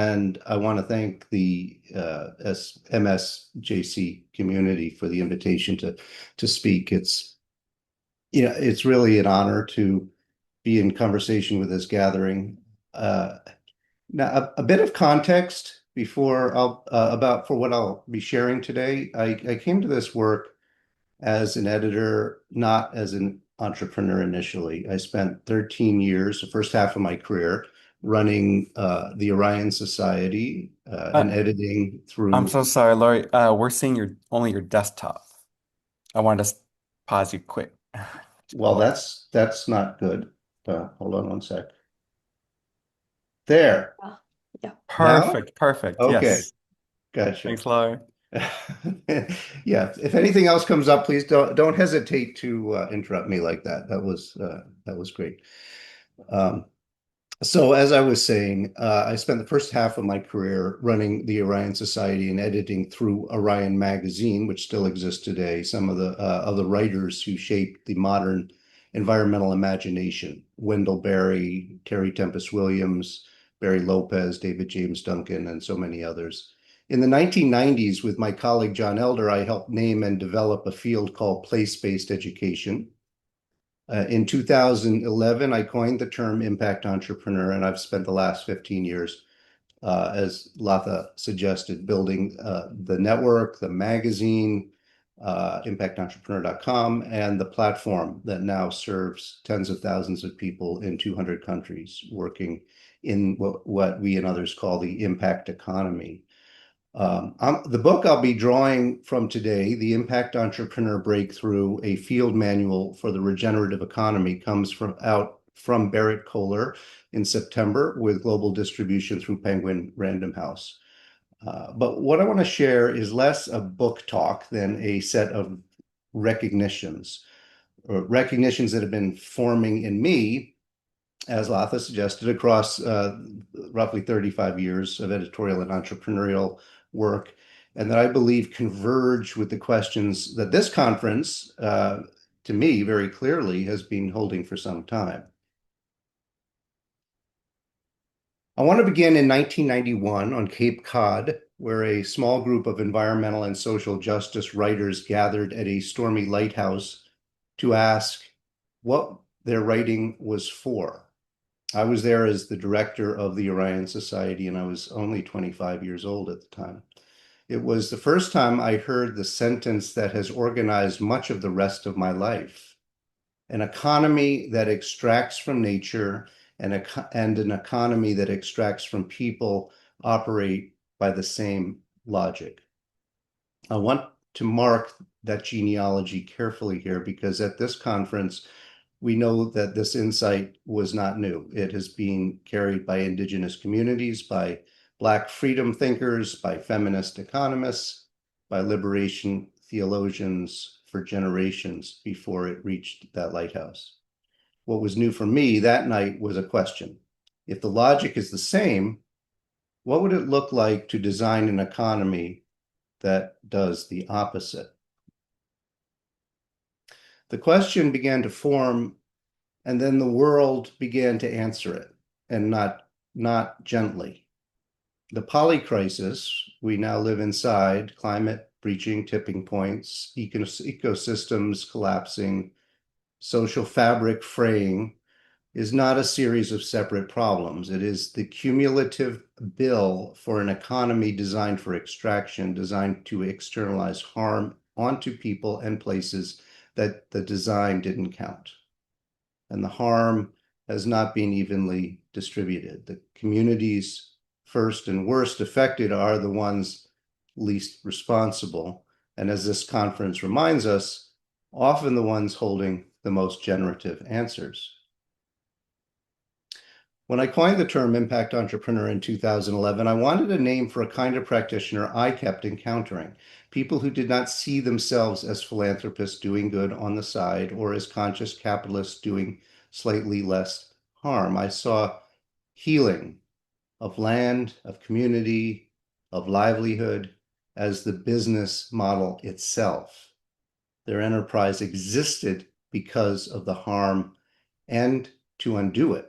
And I want to thank the MSJC community for the invitation to speak. It's really an honor to be in conversation with this gathering. Uh, Now, a bit of context before I'll about for what I'll be sharing today. I came to this work as an editor, not as an entrepreneur initially. I spent 13 years, the first half of my career, running the Orion Society and Uh, editing I'm through. so sorry, Laurie. We're seeing only your desktop. I wanted to pause you quick. Well, that's not good. Hold on one sec. There. Yeah. Now? Perfect, perfect. Okay, Yes. gotcha. Thanks, Laurie. Yeah, if anything else comes up, please don't hesitate to interrupt me like that. That was great. Um, so as I was saying, I spent the first half of my career running the Orion Society and editing through Orion Magazine, which still exists today. Some of the writers who shaped the modern environmental imagination: Wendell Berry, Terry Tempest Williams, Barry Lopez, David James Duncan, and so many others. In the 1990s, with my colleague John Elder, I helped name and develop a field called place-based education. In 2011, I coined the term impact entrepreneur, and I've spent the last 15 years, as Latha suggested, building the network, the magazine, impactentrepreneur.com, and the platform that now serves tens of thousands of people in 200 countries, working in what we and others call the impact economy. The book I'll be drawing from today, The Impact Entrepreneur Breakthrough, a field manual for the regenerative economy, comes from Barrett Kohler in September with global distribution through Penguin Random House. But what I want to share is less a book talk than a set of recognitions, or recognitions that have been forming in me, as Latha suggested, across roughly 35 years of editorial and entrepreneurial work, and that I believe converge with the questions that this conference, to me, very clearly has been holding for some time. I want to begin in 1991 on Cape Cod, where a small group of environmental and social justice writers gathered at a stormy lighthouse to ask what their writing was for. I was there as the director of the Orion Society, and I was only 25 years old at the time. It was the first time I heard the sentence that has organized much of the rest of my life. An economy that extracts from nature and an economy that extracts from people operate by the same logic. I want to mark that genealogy carefully here because at this conference, we know that this insight was not new. It has been carried by indigenous communities, by Black freedom thinkers, by feminist economists, by liberation theologians for generations before it reached that lighthouse. What was new for me that night was a question. If the logic is the same, what would it look like to design an economy that does the opposite? The question began to form, and then the world began to answer it, and not gently. The polycrisis we now live inside, climate breaching tipping points, ecosystems collapsing, social fabric fraying, is not a series of separate problems. It is the cumulative bill for an economy designed for extraction, designed to externalize harm onto people and places that the design didn't count. And the harm has not been evenly distributed. The communities first and worst affected are the ones least responsible. And as this conference reminds us, often the ones holding the most generative answers. When I coined the term impact entrepreneur in 2011, I wanted a name for a kind of practitioner I kept encountering: people who did not see themselves as philanthropists doing good on the side or as conscious capitalists doing slightly less harm. I saw healing of land, of community, of livelihood as the business model itself. Their enterprise existed because of the harm and to undo it.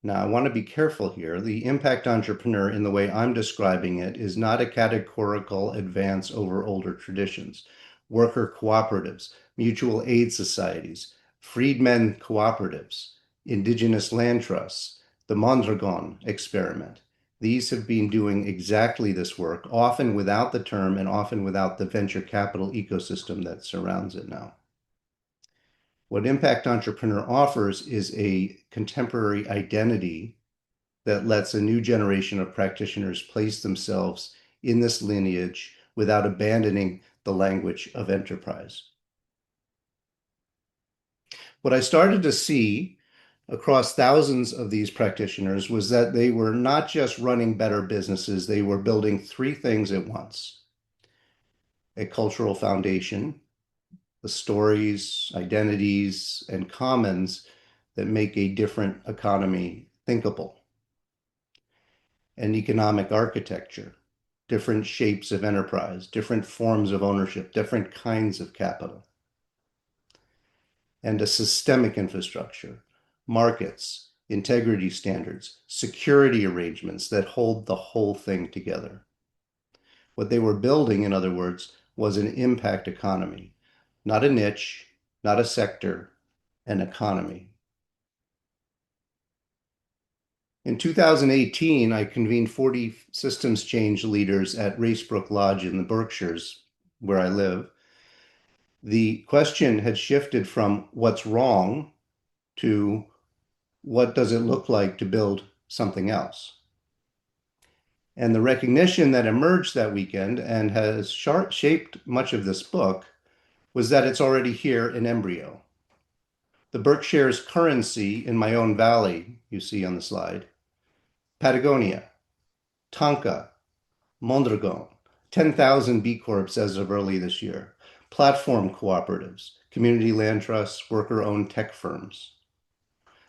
Now, I want to be careful here. The impact entrepreneur, in the way I'm describing it, is not a categorical advance over older traditions. Worker cooperatives, mutual aid societies, freedmen cooperatives, indigenous land trusts, the Mondragon experiment. These have been doing exactly this work, often without the term and often without the venture capital ecosystem that surrounds it now. What Impact Entrepreneur offers is a contemporary identity that lets a new generation of practitioners place themselves in this lineage without abandoning the language of enterprise. What I started to see across thousands of these practitioners was that they were not just running better businesses, they were building three things at once: a cultural foundation, the stories, identities, and commons that make a different economy thinkable, an economic architecture, different shapes of enterprise, different forms of ownership, different kinds of capital, and a systemic infrastructure, markets, integrity standards, security arrangements that hold the whole thing together. What they were building, in other words, was an impact economy, not a niche, not a sector, an economy. In 2018, I convened 40 systems change leaders at Racebrook Lodge in the Berkshires, where I live. The question had shifted from what's wrong to what does it look like to build something else? And the recognition that emerged that weekend and has shaped much of this book was that it's already here in embryo. The Berkshires currency in my own valley, you see on the slide, Patagonia, Tonka, Mondragon, 10,000 B Corps as of early this year, platform cooperatives, community land trusts, worker-owned tech firms.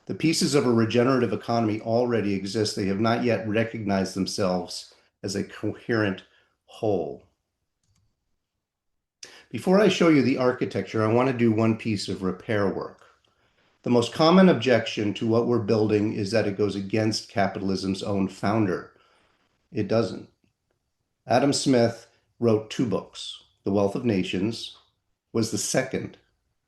The pieces of a regenerative economy already exist. They have not yet recognized themselves as a coherent whole. Before I show you the architecture, I want to do one piece of repair work. The most common objection to what we're building is that it goes against capitalism's own founder. It doesn't. Adam Smith wrote two books. The Wealth of Nations was the second.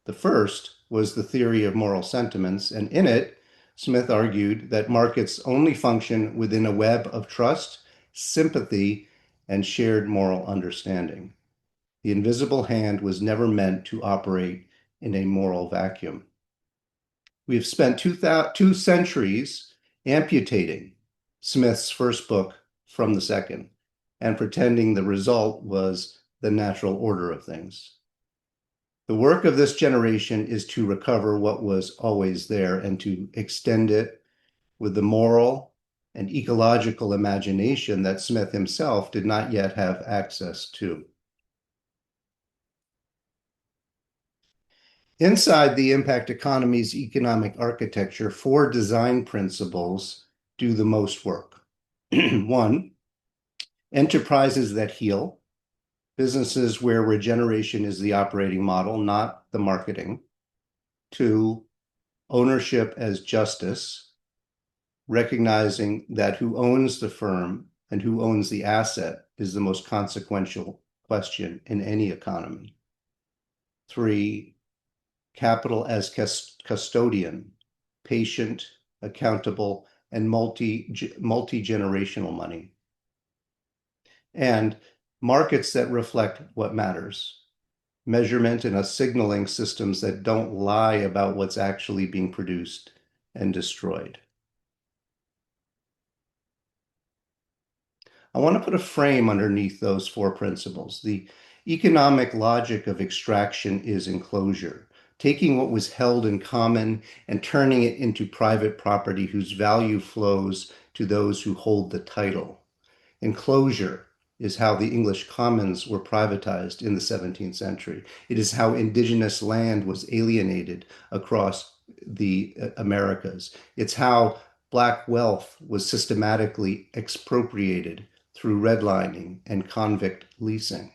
The first was The Theory of Moral Sentiments, and in it, Smith argued that markets only function within a web of trust, sympathy, and shared moral understanding. The invisible hand was never meant to operate in a moral vacuum. We have spent two centuries amputating Smith's first book from the second and pretending the result was the natural order of things. The work of this generation is to recover what was always there and to extend it with the moral and ecological imagination that Smith himself did not yet have access to. Inside the impact economy's economic architecture, four design principles do the most work. One, enterprises that heal, businesses where regeneration is the operating model, not the marketing. Two, ownership as justice, recognizing that who owns the firm and who owns the asset is the most consequential question in any economy. Three, capital as custodian, patient, accountable, and multi-generational money. And markets that reflect what matters. Measurement and signaling systems that don't lie about what's actually being produced and destroyed. I want to put a frame underneath those four principles. The economic logic of extraction is enclosure, taking what was held in common and turning it into private property whose value flows to those who hold the title. Enclosure is how the English commons were privatized in the 17th century. It is how indigenous land was alienated across the Americas. It's how Black wealth was systematically expropriated through redlining and convict leasing.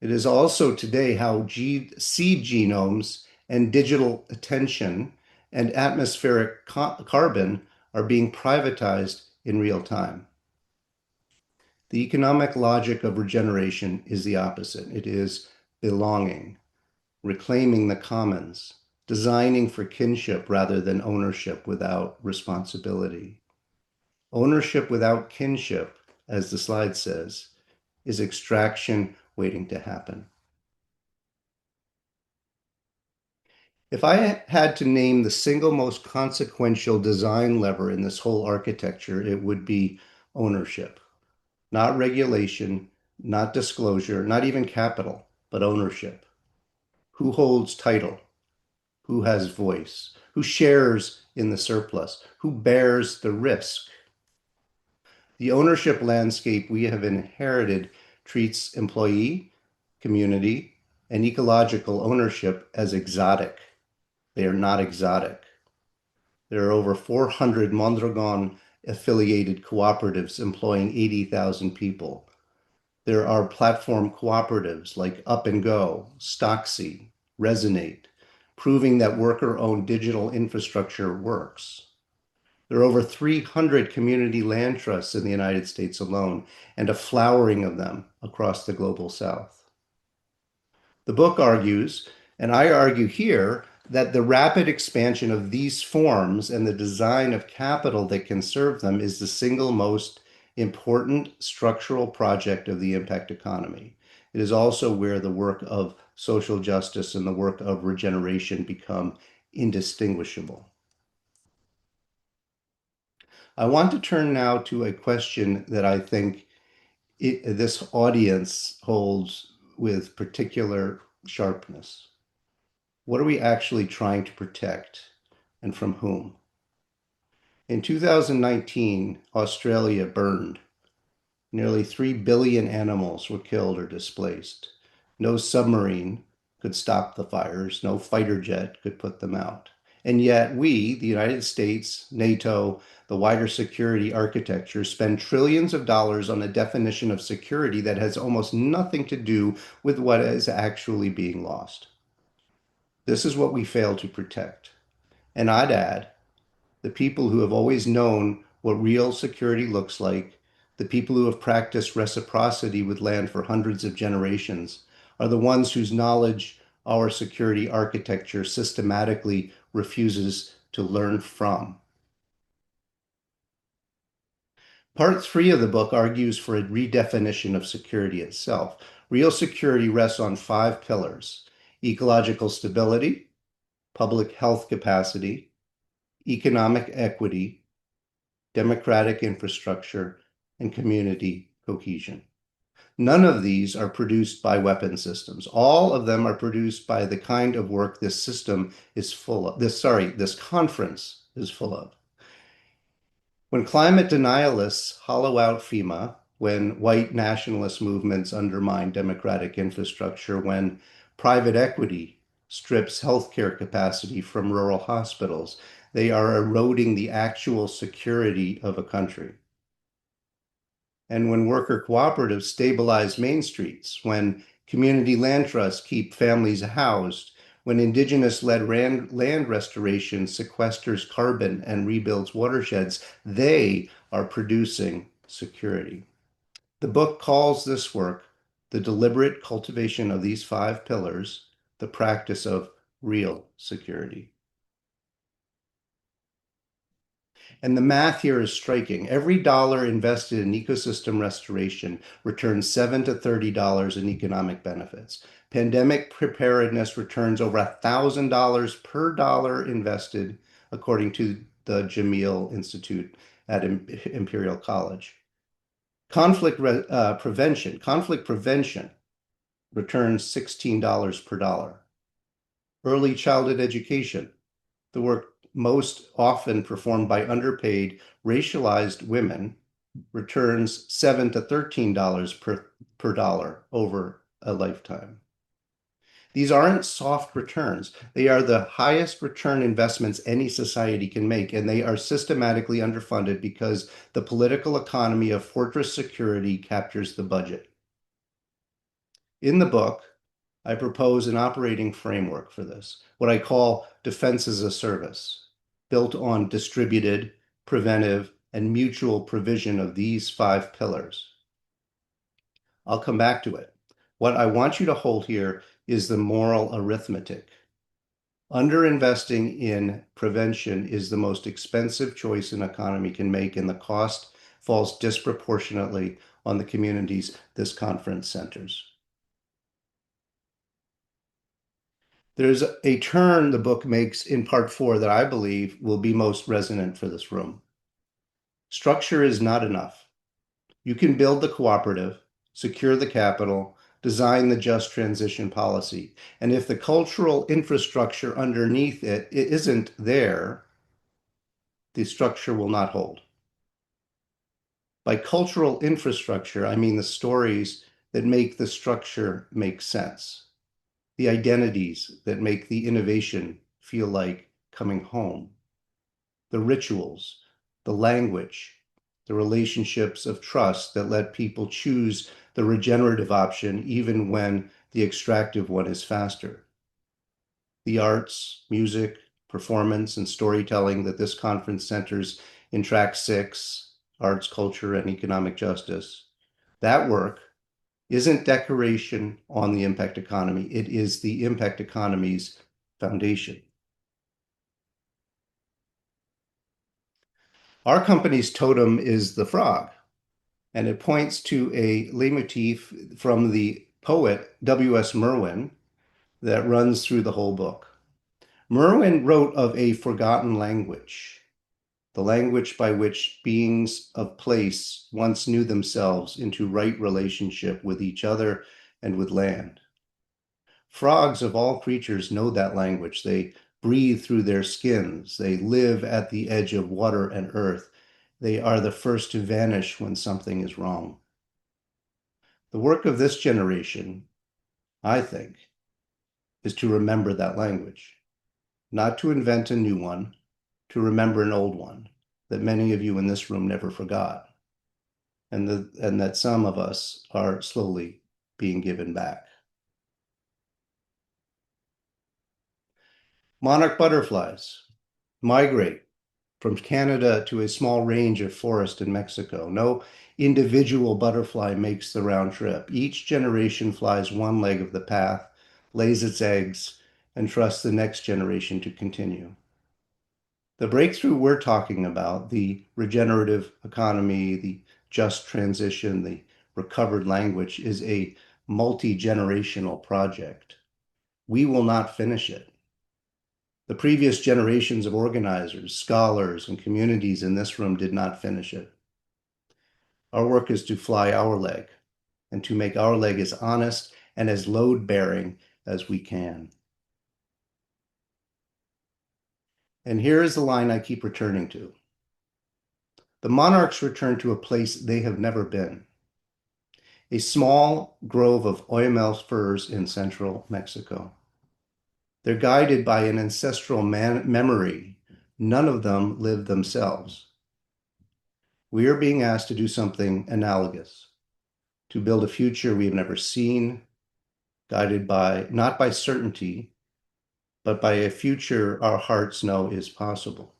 It is also today how seed genomes and digital attention and atmospheric carbon are being privatized in real time. The economic logic of regeneration is the opposite. It is belonging, reclaiming the commons, designing for kinship rather than ownership without responsibility. Ownership without kinship, as the slide says, is extraction waiting to happen. If I had to name the single most consequential design lever in this whole architecture, it would be ownership. Not regulation, not disclosure, not even capital, but ownership. Who holds title? Who has voice? Who shares in the surplus? Who bears the risk? The ownership landscape we have inherited treats employee, community, and ecological ownership as exotic. They are not exotic. There are over 400 Mondragon affiliated cooperatives employing 80,000 people. There are platform cooperatives like Up and Go, Stocksy, Resonate, proving that worker-owned digital infrastructure works. There are over 300 community land trusts in the United States alone, and a flowering of them across the global South. The book argues, and I argue here, that the rapid expansion of these forms and the design of capital that can serve them is the single most important structural project of the impact economy. It is also where the work of social justice and the work of regeneration become indistinguishable. I want to turn now to a question that I think this audience holds with particular sharpness. What are we actually trying to protect, and from whom? In 2019, Australia burned. Nearly 3 billion animals were killed or displaced. No submarine could stop the fires, no fighter jet could put them out. And yet we, the United States, NATO, the wider security architecture, spend trillions of dollars on a definition of security that has almost nothing to do with what is actually being lost. This is what we fail to protect. And I'd add, the people who have always known what real security looks like, the people who have practiced reciprocity with land for hundreds of generations, are the ones whose knowledge our security architecture systematically refuses to learn from. Part 3 of the book argues for a redefinition of security itself. Real security rests on 5 pillars: ecological stability, public health capacity, economic equity, democratic infrastructure, and community cohesion. None of these are produced by weapon systems. All of them are produced by the kind of work this system is full of. This conference is full of. When climate denialists hollow out FEMA, when white nationalist movements undermine democratic infrastructure, when private equity strips healthcare capacity from rural hospitals, they are eroding the actual security of a country. And when worker cooperatives stabilize main streets, when community land trusts keep families housed, when indigenous-led land restoration sequesters carbon and rebuilds watersheds, they are producing security. The book calls this work the deliberate cultivation of these 5 pillars, the practice of real security. And the math here is striking. Every dollar invested in ecosystem restoration returns $7 to $30 in economic benefits. Pandemic preparedness returns over $1,000 per dollar invested, according to the Jameel Institute at Imperial College. Conflict prevention returns $16 per dollar. Early childhood education, the work most often performed by underpaid, racialized women, returns $7 to $13 per dollar over a lifetime. These aren't soft returns. They are the highest return investments any society can make, and they are systematically underfunded because the political economy of fortress security captures the budget. In the book, I propose an operating framework for this, what I call defense as a service, built on distributed, preventive, and mutual provision of these 5 pillars. I'll come back to it. What I want you to hold here is the moral arithmetic. Underinvesting in prevention is the most expensive choice an economy can make, and the cost falls disproportionately on the communities this conference centers. There's a turn the book makes in part 4 that I believe will be most resonant for this room. Structure is not enough. You can build the cooperative, secure the capital, design the just transition policy. And if the cultural infrastructure underneath it isn't there, the structure will not hold. By cultural infrastructure, I mean the stories that make the structure make sense, the identities that make the innovation feel like coming home, the rituals, the language, the relationships of trust that let people choose the regenerative option even when the extractive one is faster. The arts, music, performance, and storytelling that this conference centers in track 6, arts, culture, and economic justice. That work isn't decoration on the impact economy. It is the impact economy's foundation. Our company's totem is the frog, and it points to a leitmotif from the poet W.S. Merwin that runs through the whole book. Merwin wrote of a forgotten language, the language by which beings of place once knew themselves into right relationship with each other and with land. Frogs of all creatures know that language. They breathe through their skins. They live at the edge of water and earth. They are the first to vanish when something is wrong. The work of this generation, I think, is to remember that language, not to invent a new one, to remember an old one that many of you in this room never forgot, and that some of us are slowly being given back. Monarch butterflies migrate from Canada to a small range of forest in Mexico. No individual butterfly makes the round trip. Each generation flies one leg of the path, lays its eggs, and trusts the next generation to continue. The breakthrough we're talking about, the regenerative economy, the just transition, the recovered language, is a multi-generational project. We will not finish it. The previous generations of organizers, scholars, and communities in this room did not finish it. Our work is to fly our leg and to make our leg as honest and as load-bearing as we can. And here is the line I keep returning to. The monarchs return to a place they have never been, a small grove of oyamel firs in central Mexico. They're guided by an ancestral memory. None of them live themselves. We are being asked to do something analogous, to build a future we have never seen, guided by, not by certainty, but by a future our hearts know is possible.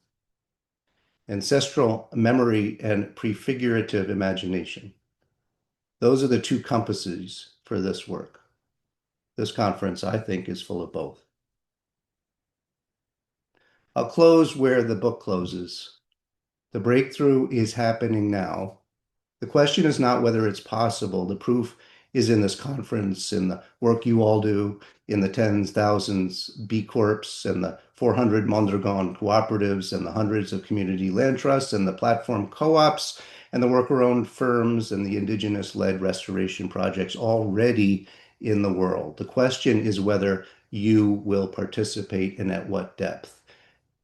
Ancestral memory and prefigurative imagination. Those are the two compasses for this work. This conference, I think, is full of both. I'll close where the book closes. The breakthrough is happening now. The question is not whether it's possible. The proof is in this conference, in the work you all do, in the tens, thousands B Corps, and the 400 Mondragon cooperatives, and the hundreds of community land trusts, and the platform co-ops, and the worker-owned firms, and the indigenous-led restoration projects already in the world. The question is whether you will participate and at what depth,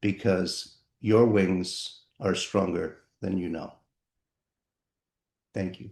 because your wings are stronger than you know. Thank you.